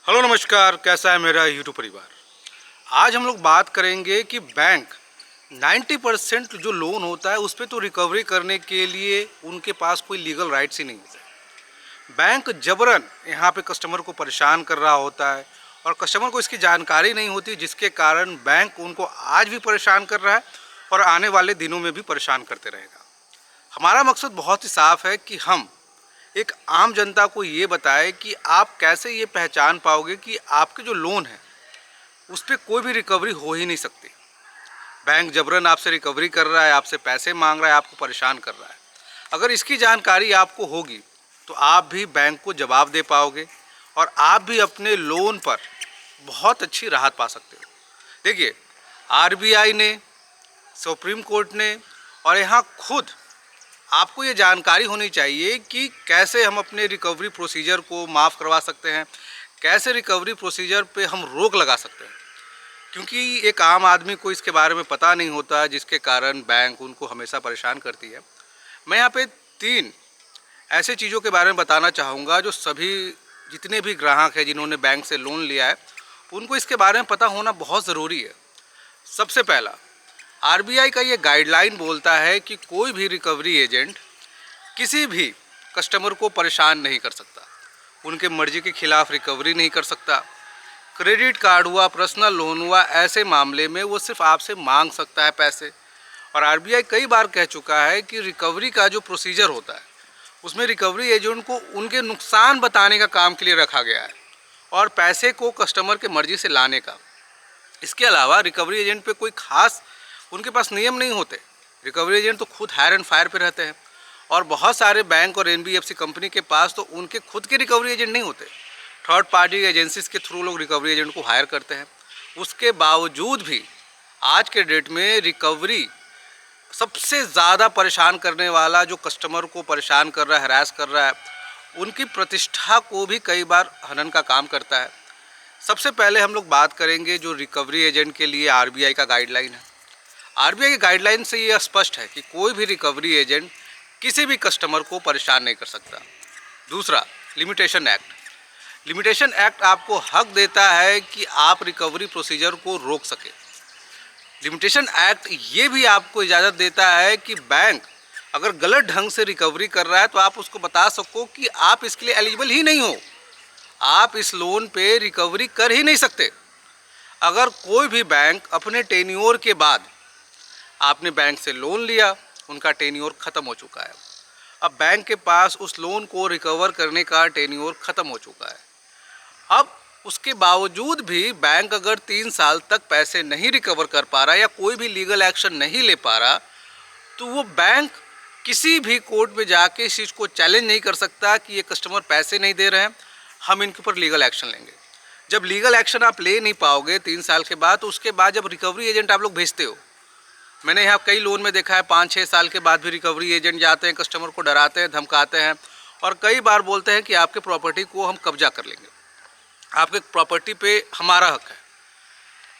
Hello नमस्कार, कैसा है मेरा यूट्यूब परिवार। आज हम लोग बात करेंगे कि बैंक 90% जो लोन होता है उस पर तो रिकवरी करने के लिए उनके पास कोई लीगल राइट्स ही नहीं होते। बैंक जबरन यहाँ पे कस्टमर को परेशान कर रहा होता है और कस्टमर को इसकी जानकारी नहीं होती, जिसके कारण बैंक उनको आज भी परेशान कर रहा है और आने वाले दिनों में भी परेशान करते रहेगा। हमारा मकसद बहुत ही साफ है कि हम एक आम जनता को ये बताएं कि आप कैसे ये पहचान पाओगे कि आपके जो लोन है उस पर कोई भी रिकवरी हो ही नहीं सकती। बैंक जबरन आपसे रिकवरी कर रहा है, आपसे पैसे मांग रहा है, आपको परेशान कर रहा है। अगर इसकी जानकारी आपको होगी तो आप भी बैंक को जवाब दे पाओगे और आप भी अपने लोन पर बहुत अच्छी राहत पा सकते हो। देखिए, आरबीआई ने, सुप्रीम कोर्ट ने और यहाँ खुद आपको ये जानकारी होनी चाहिए कि कैसे हम अपने रिकवरी प्रोसीजर को माफ़ करवा सकते हैं, कैसे रिकवरी प्रोसीजर पे हम रोक लगा सकते हैं, क्योंकि एक आम आदमी को इसके बारे में पता नहीं होता, जिसके कारण बैंक उनको हमेशा परेशान करती है। मैं यहाँ पे 3 ऐसे चीज़ों के बारे में बताना चाहूँगा जो सभी जितने भी ग्राहक हैं जिन्होंने बैंक से लोन लिया है उनको इसके बारे में पता होना बहुत ज़रूरी है। सबसे पहला, आरबीआई का ये गाइडलाइन बोलता है कि कोई भी रिकवरी एजेंट किसी भी कस्टमर को परेशान नहीं कर सकता, उनके मर्जी के खिलाफ रिकवरी नहीं कर सकता। क्रेडिट कार्ड हुआ, पर्सनल लोन हुआ, ऐसे मामले में वो सिर्फ आपसे मांग सकता है पैसे। और आरबीआई कई बार कह चुका है कि रिकवरी का जो प्रोसीजर होता है उसमें रिकवरी एजेंट को उनके नुकसान बताने का काम के लिए रखा गया है और पैसे को कस्टमर के मर्जी से लाने का। इसके अलावा रिकवरी एजेंट पे कोई खास उनके पास नियम नहीं होते। रिकवरी एजेंट तो खुद हायर एंड फायर पे रहते हैं और बहुत सारे बैंक और एनबीएफसी कंपनी के पास तो उनके खुद के रिकवरी एजेंट नहीं होते। थर्ड पार्टी एजेंसीज के थ्रू लोग रिकवरी एजेंट को हायर करते हैं। उसके बावजूद भी आज के डेट में रिकवरी सबसे ज़्यादा परेशान करने वाला, जो कस्टमर को परेशान कर रहा है, हरास कर रहा है, उनकी प्रतिष्ठा को भी कई बार हनन का काम करता है। सबसे पहले हम लोग बात करेंगे जो रिकवरी एजेंट के लिए आरबीआई का गाइडलाइन है। आरबीआई की गाइडलाइन से ये स्पष्ट है कि कोई भी रिकवरी एजेंट किसी भी कस्टमर को परेशान नहीं कर सकता। दूसरा, लिमिटेशन एक्ट। लिमिटेशन एक्ट आपको हक देता है कि आप रिकवरी प्रोसीजर को रोक सके। लिमिटेशन एक्ट ये भी आपको इजाज़त देता है कि बैंक अगर गलत ढंग से रिकवरी कर रहा है तो आप उसको बता सको कि आप इसके लिए एलिजिबल ही नहीं हो, आप इस लोन पे रिकवरी कर ही नहीं सकते। अगर कोई भी बैंक अपने टेन्योर के बाद, आपने बैंक से लोन लिया, उनका टेन्योर ख़त्म हो चुका है, अब बैंक के पास उस लोन को रिकवर करने का टेन्योर ख़त्म हो चुका है, अब उसके बावजूद भी बैंक अगर 3 साल तक पैसे नहीं रिकवर कर पा रहा या कोई भी लीगल एक्शन नहीं ले पा रहा, तो वो बैंक किसी भी कोर्ट में जाके इस चीज़ को चैलेंज नहीं कर सकता कि ये कस्टमर पैसे नहीं दे रहे हैं, हम इनके ऊपर लीगल एक्शन लेंगे। जब लीगल एक्शन आप ले नहीं पाओगे 3 साल के बाद, तो उसके बाद जब रिकवरी एजेंट आप लोग भेजते हो, मैंने यहाँ कई लोन में देखा है 5-6 साल के बाद भी रिकवरी एजेंट जाते हैं, कस्टमर को डराते हैं, धमकाते हैं और कई बार बोलते हैं कि आपके प्रॉपर्टी को हम कब्जा कर लेंगे, आपके प्रॉपर्टी पे हमारा हक है।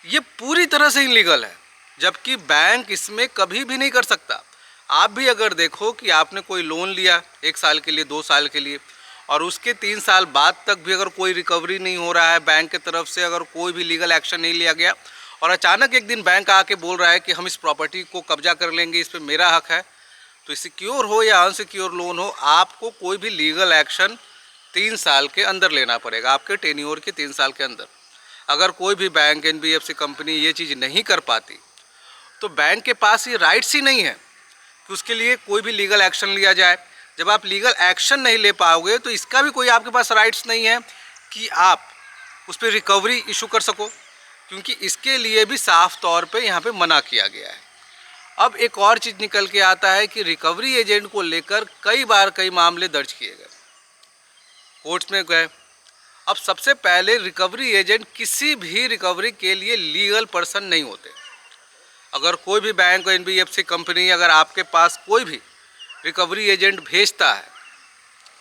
ये पूरी तरह से इलीगल है, जबकि बैंक इसमें कभी भी नहीं कर सकता। आप भी अगर देखो कि आपने कोई लोन लिया 1 साल के लिए, 2 साल के लिए, और उसके 3 साल बाद तक भी अगर कोई रिकवरी नहीं हो रहा है, बैंक की तरफ से अगर कोई भी लीगल एक्शन नहीं लिया गया और अचानक एक दिन बैंक आके बोल रहा है कि हम इस प्रॉपर्टी को कब्जा कर लेंगे, इस पे मेरा हक है, तो सिक्योर हो या अनसिक्योर लोन हो, आपको कोई भी लीगल एक्शन 3 साल के अंदर लेना पड़ेगा, आपके टेन्योर के 3 साल के अंदर। अगर कोई भी बैंक, एनबीएफसी कंपनी ये चीज़ नहीं कर पाती तो बैंक के पास ये राइट्स ही नहीं है कि उसके लिए कोई भी लीगल एक्शन लिया जाए। जब आप लीगल एक्शन नहीं ले पाओगे तो इसका भी कोई आपके पास राइट्स नहीं है कि आप उस पर रिकवरी इशू कर सको, क्योंकि इसके लिए भी साफ तौर पे यहाँ पे मना किया गया है। अब एक और चीज़ निकल के आता है कि रिकवरी एजेंट को लेकर कई बार कई मामले दर्ज किए गए, कोर्ट्स में गए। अब सबसे पहले रिकवरी एजेंट किसी भी रिकवरी के लिए लीगल पर्सन नहीं होते। अगर कोई भी बैंक और एनबीएफसी कंपनी अगर आपके पास कोई भी रिकवरी एजेंट भेजता है,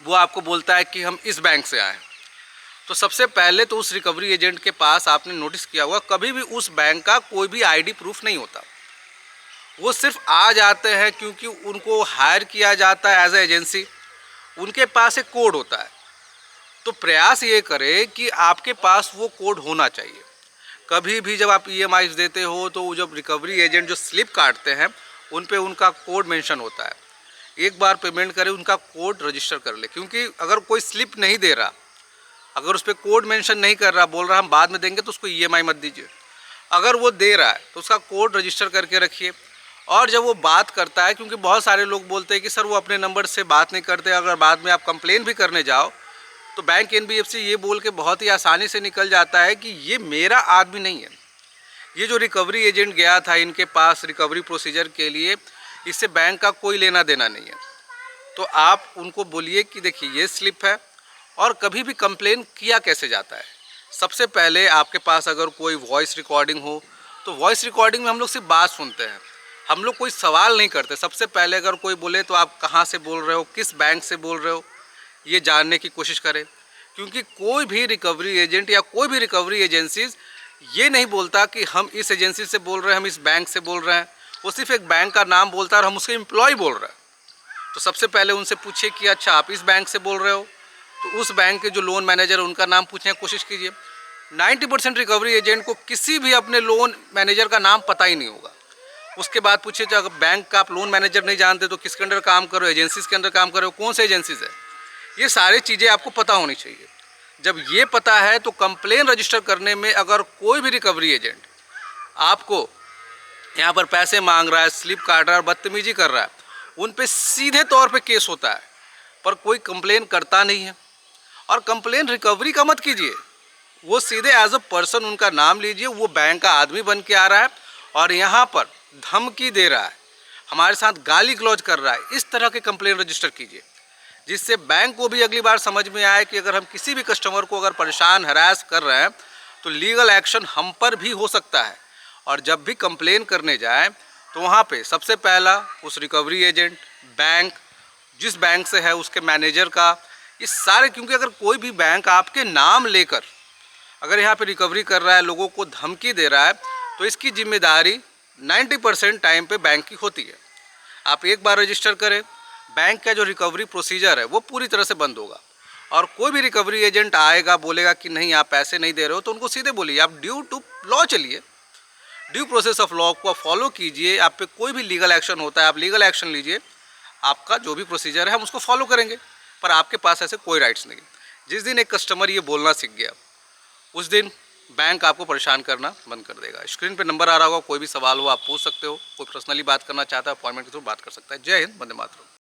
वो आपको बोलता है कि हम इस बैंक से आए, तो सबसे पहले तो उस रिकवरी एजेंट के पास आपने नोटिस किया होगा कभी भी उस बैंक का कोई भी आईडी प्रूफ नहीं होता। वो सिर्फ आ जाते हैं क्योंकि उनको हायर किया जाता है एज ए एजेंसी, उनके पास एक कोड होता है, तो प्रयास ये करें कि आपके पास वो कोड होना चाहिए। कभी भी जब आप ईएमआई देते हो तो जब रिकवरी एजेंट जो स्लिप काटते हैं उन पे उनका कोड मेंशन होता है। एक बार पेमेंट करें, उनका कोड रजिस्टर कर ले, क्योंकि अगर कोई स्लिप नहीं दे रहा, अगर उस पर कोड मेंशन नहीं कर रहा, बोल रहा हम बाद में देंगे, तो उसको ईएमआई मत दीजिए। अगर वो दे रहा है तो उसका कोड रजिस्टर करके रखिए। और जब वो बात करता है, क्योंकि बहुत सारे लोग बोलते हैं कि सर वो अपने नंबर से बात नहीं करते, अगर बाद में आप कंप्लेन भी करने जाओ तो बैंक एनबीएफसी ये बोल के बहुत ही आसानी से निकल जाता है कि ये मेरा आदमी नहीं है, ये जो रिकवरी एजेंट गया था इनके पास रिकवरी प्रोसीजर के लिए, इससे बैंक का कोई लेना देना नहीं है। तो आप उनको बोलिए कि देखिए ये स्लिप है। और कभी भी कंप्लेन किया कैसे जाता है, सबसे पहले आपके पास अगर कोई वॉइस रिकॉर्डिंग हो तो वॉइस रिकॉर्डिंग में हम लोग सिर्फ बात सुनते हैं, हम लोग कोई सवाल नहीं करते। सबसे पहले अगर कोई बोले तो आप कहाँ से बोल रहे हो, किस बैंक से बोल रहे हो, ये जानने की कोशिश करें। क्योंकि कोई भी रिकवरी एजेंट या कोई भी रिकवरी एजेंसीज ये नहीं बोलता कि हम इस एजेंसी से बोल रहे हैं, हम इस बैंक से बोल रहे हैं। वो सिर्फ एक बैंक का नाम बोलता है और हम उसके एम्प्लॉय बोल रहे हैं। तो सबसे पहले उनसे पूछिए कि अच्छा आप इस बैंक से बोल रहे हो, तो उस बैंक के जो लोन मैनेजर उनका नाम पूछने की कोशिश कीजिए। 90% रिकवरी एजेंट को किसी भी अपने लोन मैनेजर का नाम पता ही नहीं होगा। उसके बाद पूछिए तो अगर बैंक का आप लोन मैनेजर नहीं जानते तो किसके अंडर काम करो, एजेंसीज के अंदर काम करो, कौन से एजेंसीज है, ये सारी चीज़ें आपको पता होनी चाहिए। जब ये पता है तो कंप्लेन रजिस्टर करने में अगर कोई भी रिकवरी एजेंट आपको यहाँ पर पैसे मांग रहा है, स्लिप काट रहा है, बदतमीजी कर रहा है, उन पे सीधे तौर पे केस होता है, पर कोई कंप्लेन करता नहीं है। और कंप्लेन रिकवरी का मत कीजिए, वो सीधे एज अ पर्सन उनका नाम लीजिए, वो बैंक का आदमी बन के आ रहा है और यहाँ पर धमकी दे रहा है, हमारे साथ गाली गलौज कर रहा है, इस तरह के कंप्लेन रजिस्टर कीजिए, जिससे बैंक को भी अगली बार समझ में आए कि अगर हम किसी भी कस्टमर को अगर परेशान हरास कर रहे हैं तो लीगल एक्शन हम पर भी हो सकता है। और जब भी कंप्लेन करने जाए तो वहाँ पे सबसे पहला उस रिकवरी एजेंट, बैंक जिस बैंक से है उसके मैनेजर का, इस सारे, क्योंकि अगर कोई भी बैंक आपके नाम लेकर अगर यहाँ पे रिकवरी कर रहा है, लोगों को धमकी दे रहा है, तो इसकी जिम्मेदारी 90% टाइम पे बैंक की होती है। आप एक बार रजिस्टर करें, बैंक का जो रिकवरी प्रोसीजर है वो पूरी तरह से बंद होगा। और कोई भी रिकवरी एजेंट आएगा बोलेगा कि नहीं आप पैसे नहीं दे रहे हो, तो उनको सीधे बोलिए आप ड्यू टू लॉ चलिए, ड्यू प्रोसेस ऑफ लॉ को फॉलो कीजिए। आप पे कोई भी लीगल एक्शन होता है आप लीगल एक्शन लीजिए, आपका जो भी प्रोसीजर है हम उसको फॉलो करेंगे, पर आपके पास ऐसे कोई राइट्स नहीं। जिस दिन एक कस्टमर ये बोलना सीख गया उस दिन बैंक आपको परेशान करना बंद कर देगा। स्क्रीन पे नंबर आ रहा होगा, कोई भी सवाल हो आप पूछ सकते हो, कोई पर्सनली बात करना चाहता है अपॉइंटमेंट के थ्रू बात कर सकता है। जय हिंद, वंदे मातरम।